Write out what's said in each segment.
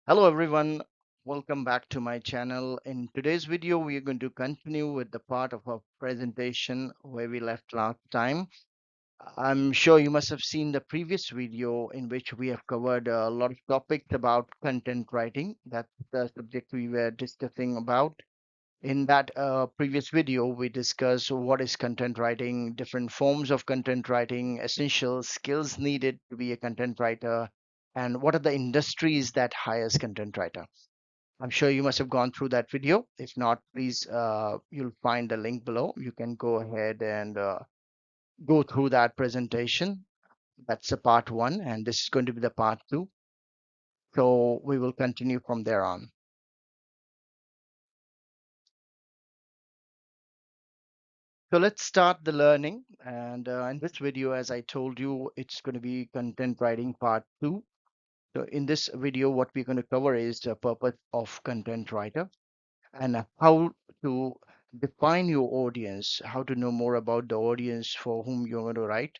Hello everyone, welcome back to my channel. In today's video, we are going to continue with the part of our presentation where we left last time. I'm sure you must have seen the previous video in which we have covered a lot of topics about content writing. That's the subject we were discussing about. In that previous video, we discussed what is content writing, different forms of content writing, essential skills needed to be a content writer, and what are the industries that hires content writer. I'm sure you must have gone through that video. If not, please, you'll find the link below. You can go ahead and go through that presentation. That's the part one, and this is going to be the part two. So we will continue from there on. So let's start the learning. And in this video, as I told you, it's going to be content writing part two. So in this video, what we're going to cover is the purpose of content writer and how to define your audience, how to know more about the audience for whom you're going to write,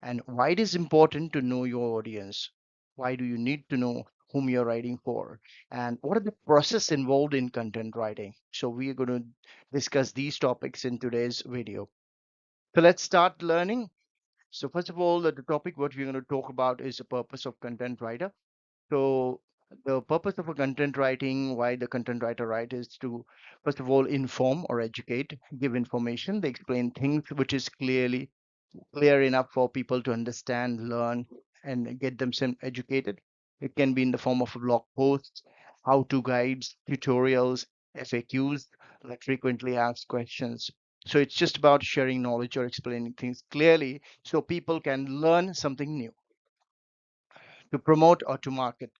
and why it is important to know your audience. Why do you need to know whom you're writing for? And what are the process involved in content writing? So we are going to discuss these topics in today's video. So let's start learning. So first of all, the topic what we're going to talk about is the purpose of content writer. So the purpose of a content writing, why the content writer write is to, first of all, inform or educate, give information. They explain things which is clear enough for people to understand, learn, and get themselves educated. It can be in the form of blog posts, how-to guides, tutorials, FAQs, like frequently asked questions. So it's just about sharing knowledge or explaining things clearly so people can learn something new to promote or to market,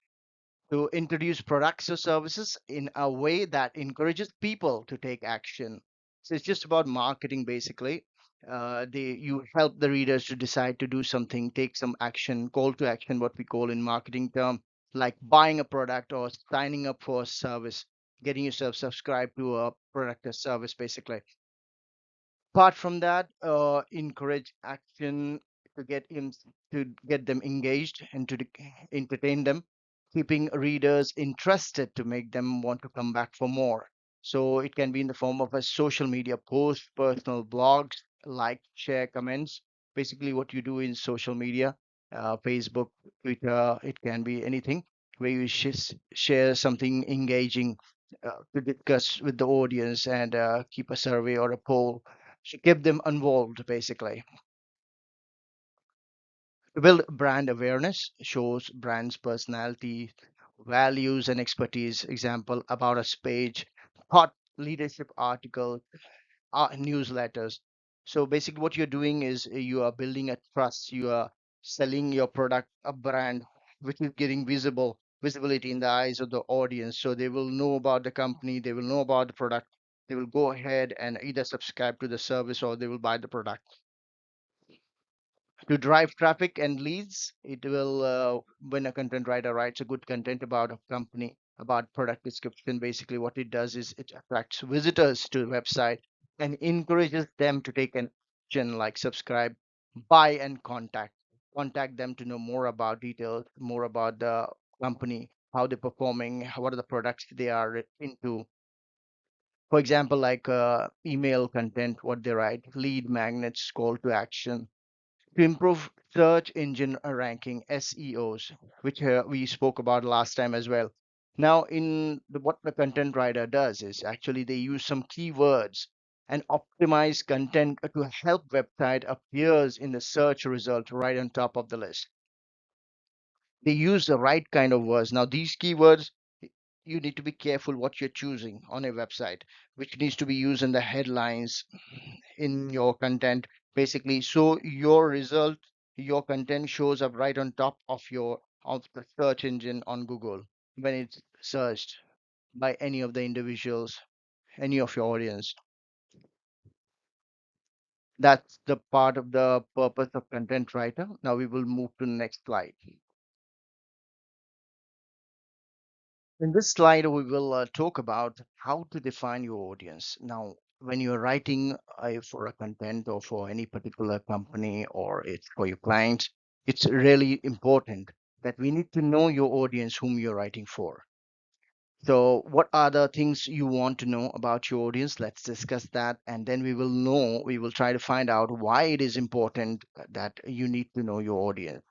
to introduce products or services in a way that encourages people to take action. So it's just about marketing basically. You help the readers to decide to do something, take some action, call to action, what we call in marketing term, like buying a product or signing up for a service, getting yourself subscribed to a product or service basically. Apart from that, encourage action to to get them engaged and to entertain them, keeping readers interested to make them want to come back for more. So it can be in the form of a social media post, personal blogs, like, share, comments. Basically, what you do in social media, Facebook, Twitter, it can be anything where you share something engaging to discuss with the audience and keep a survey or a poll to keep them involved basically. To build brand awareness, shows brand's personality, values, and expertise. Example, about us page, thought leadership article, newsletters. So basically, what you're doing is you are building a trust. You are selling your product, a brand, which is getting visibility in the eyes of the audience. So they will know about the company, they will know about the product. They will go ahead and either subscribe to the service or they will buy the product. To drive traffic and leads, it will when a content writer writes a good content about a company, about product description, basically what it does is it attracts visitors to the website and encourages them to take an action like subscribe, buy, and contact them to know more about details, more about the company, how they're performing, what are the products they are into. For example, like email content, what they write, lead magnets, call to action, to improve search engine ranking, SEOs, which we spoke about last time as well. Now, what the content writer does is actually they use some keywords and optimize content to help website appears in the search result right on top of the list. They use the right kind of words. Now, these keywords, you need to be careful what you're choosing on a website, which needs to be used in the headlines in your content basically, so your result, your content shows up right on top of the search engine on Google when it's searched by any of the individuals, any of your audience. That's the part of the purpose of content writer. Now we will move to the next slide. In this slide we will talk about how to define your audience. Now when you're writing for a content or for any particular company or it's for your clients, it's really important that we need to know your audience whom you're writing for. So, what are the things you want to know about your audience? Let's discuss that, and then we will try to find out why it is important that you need to know your audience.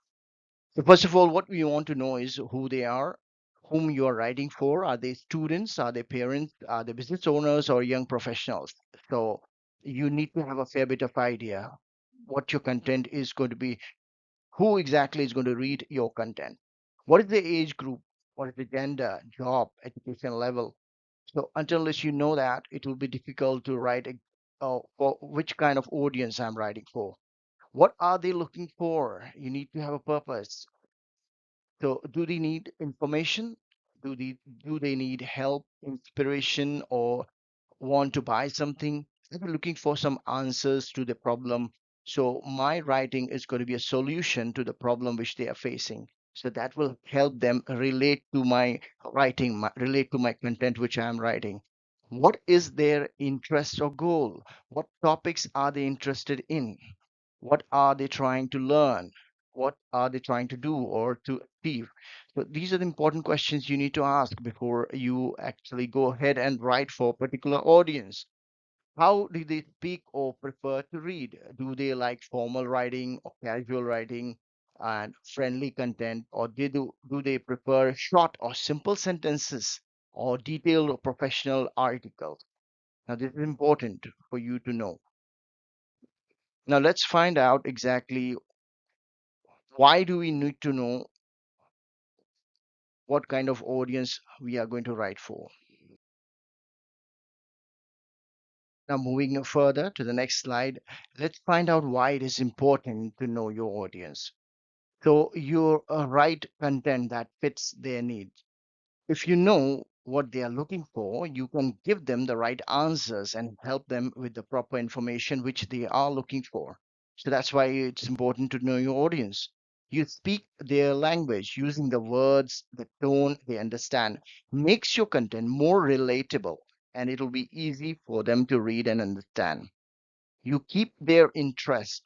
So, first of all, what we want to know is who they are, whom you are writing for. Are they students? Are they parents? Are they business owners or young professionals? So, you need to have a fair bit of idea what your content is going to be, who exactly is going to read your content, what is the age group, what is the gender, job, education level. So until you know that, it will be difficult to write for which kind of audience I'm writing for. What are they looking for? You need to have a purpose. So do they need information? Do they do they need help, inspiration, or want to buy something? They're looking for some answers to the problem. So my writing is going to be a solution to the problem which they are facing. So that will help them relate to my writing, relate to my content which I am writing. What is their interest or goal? What topics are they interested in? What are they trying to learn? What are they trying to do or to achieve? So these are the important questions you need to ask before you actually go ahead and write for a particular audience. How do they speak or prefer to read? Do they like formal writing or casual writing and friendly content, or do they prefer short or simple sentences or detailed or professional articles? Now, this is important for you to know. Now, let's find out exactly why do we need to know what kind of audience we are going to write for. Now, moving further to the next slide, let's find out why it is important to know your audience. So, you write content that fits their needs. If you know what they are looking for, you can give them the right answers and help them with the proper information which they are looking for. So that's why it's important to know your audience. You speak their language using the words, the tone they understand, makes your content more relatable and it'll be easy for them to read and understand. You keep their interest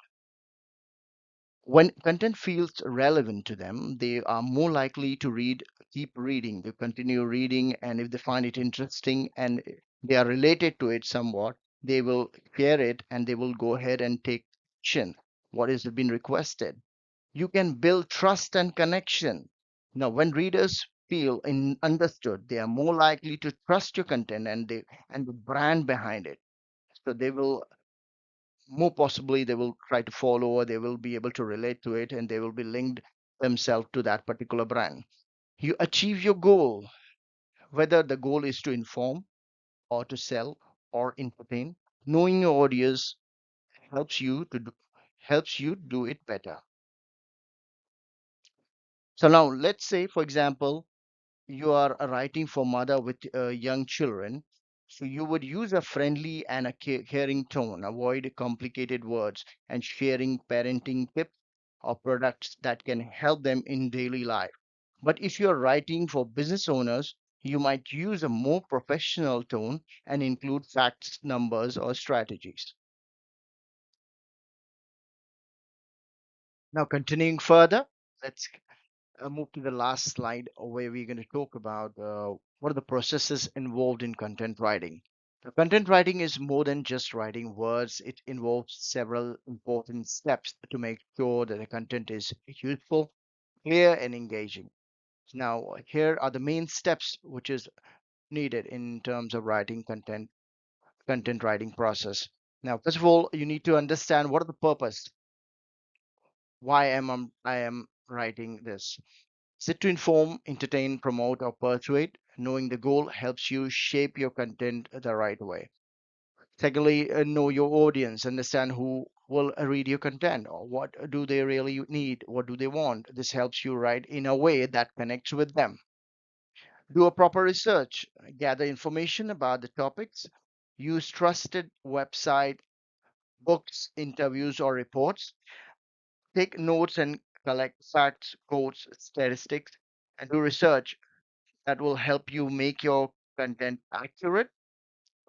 when content feels relevant to them, they are more likely to keep reading, to continue reading, and if they find it interesting and they are related to it somewhat, they will share it and they will go ahead and take action. What has been requested? You can build trust and connection. Now, when readers understood, they are more likely to trust your content and the brand behind it. So they will more possibly they will try to follow or they will be able to relate to it and they will be linked themselves to that particular brand. You achieve your goal, whether the goal is to inform or to sell or entertain. Knowing your audience helps you to do, helps you do it better. So now let's say, for example, you are writing for mother with young children, so you would use a friendly and a caring tone, avoid complicated words, and sharing parenting tips or products that can help them in daily life. But if you're writing for business owners, you might use a more professional tone and include facts, numbers, or strategies. Now, continuing further, let's move to the last slide where we're going to talk about what are the processes involved in content writing. So content writing is more than just writing words. It involves several important steps to make sure that the content is useful, clear, and engaging. Now, here are the main steps which is needed in terms of writing content writing process. Now, first of all, you need to understand what are the purpose. I am writing this? Is it to inform, entertain, promote, or persuade? Knowing the goal helps you shape your content the right way. Secondly, know your audience, understand who will read your content, or what do they really need, what do they want. This helps you write in a way that connects with them. Do a proper research, gather information about the topics, use trusted website, books, interviews, or reports. Take notes and collect facts, quotes, statistics, and do research that will help you make your content accurate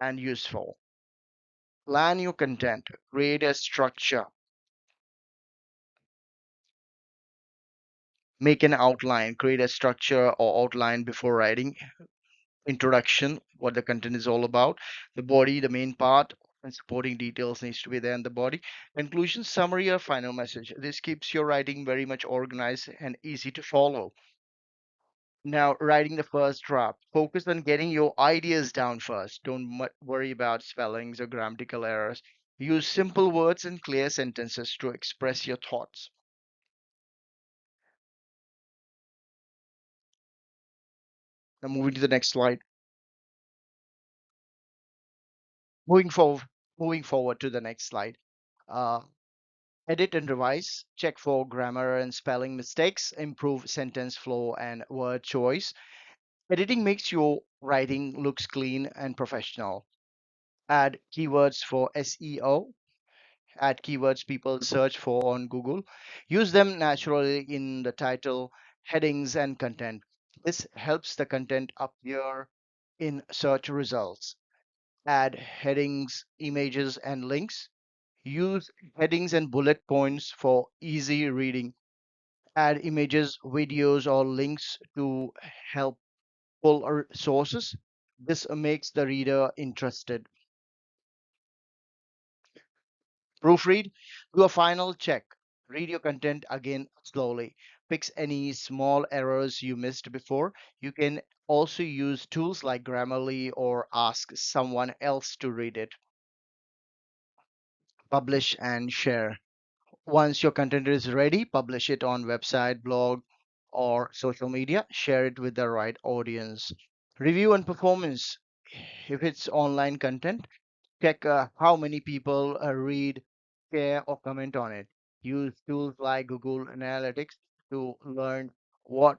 and useful. Plan your content, create a structure, make an outline, create a structure or outline before writing. introduction, what the content is all about, the body, the main part, and supporting details needs to be there in the body. Conclusion, summary, or final message. This keeps your writing very much organized and easy to follow. Now, writing the first draft, focus on getting your ideas down first. Don't worry about spellings or grammatical errors. Use simple words and clear sentences to express your thoughts. Now, moving to the next slide. Moving forward, moving forward to the next slide. Uh, Edit and revise. Check for grammar and spelling mistakes. Improve sentence flow and word choice. Editing makes your writing looks clean and professional. Add keywords for SEO. Add keywords people search for on Google. Use them naturally in the title, headings, and content. This helps the content appear in search results. Add headings, images, and links. Use headings and bullet points for easy reading. Add images, videos, or links to help pull sources. This makes the reader interested. Proofread, do a final check. Read your content again slowly. Fix any small errors you missed before. You can also use tools like Grammarly or ask someone else to read it. Publish and share. Once your content is ready, publish it on website, blog, or social media. Share it with the right audience. Review and performance. If it's online content, check how many people read, share, or comment on it. Use tools like Google Analytics to learn what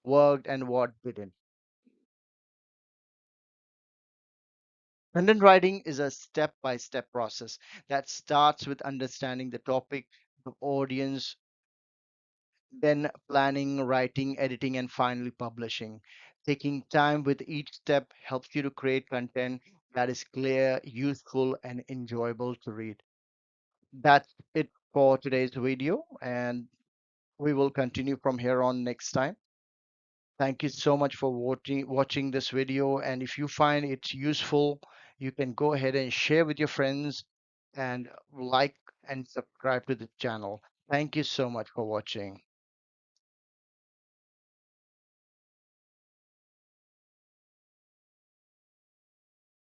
worked and what didn't. Content writing is a step by step process that starts with understanding the topic, the audience, then planning, writing, editing, and finally publishing. Taking time with each step helps you to create content that is clear, useful, and enjoyable to read. That's it for today's video, and we will continue from here on next time. Thank you so much for watching this video, and if you find it useful, you can go ahead and share with your friends and like and subscribe to the channel. Thank you so much for watching.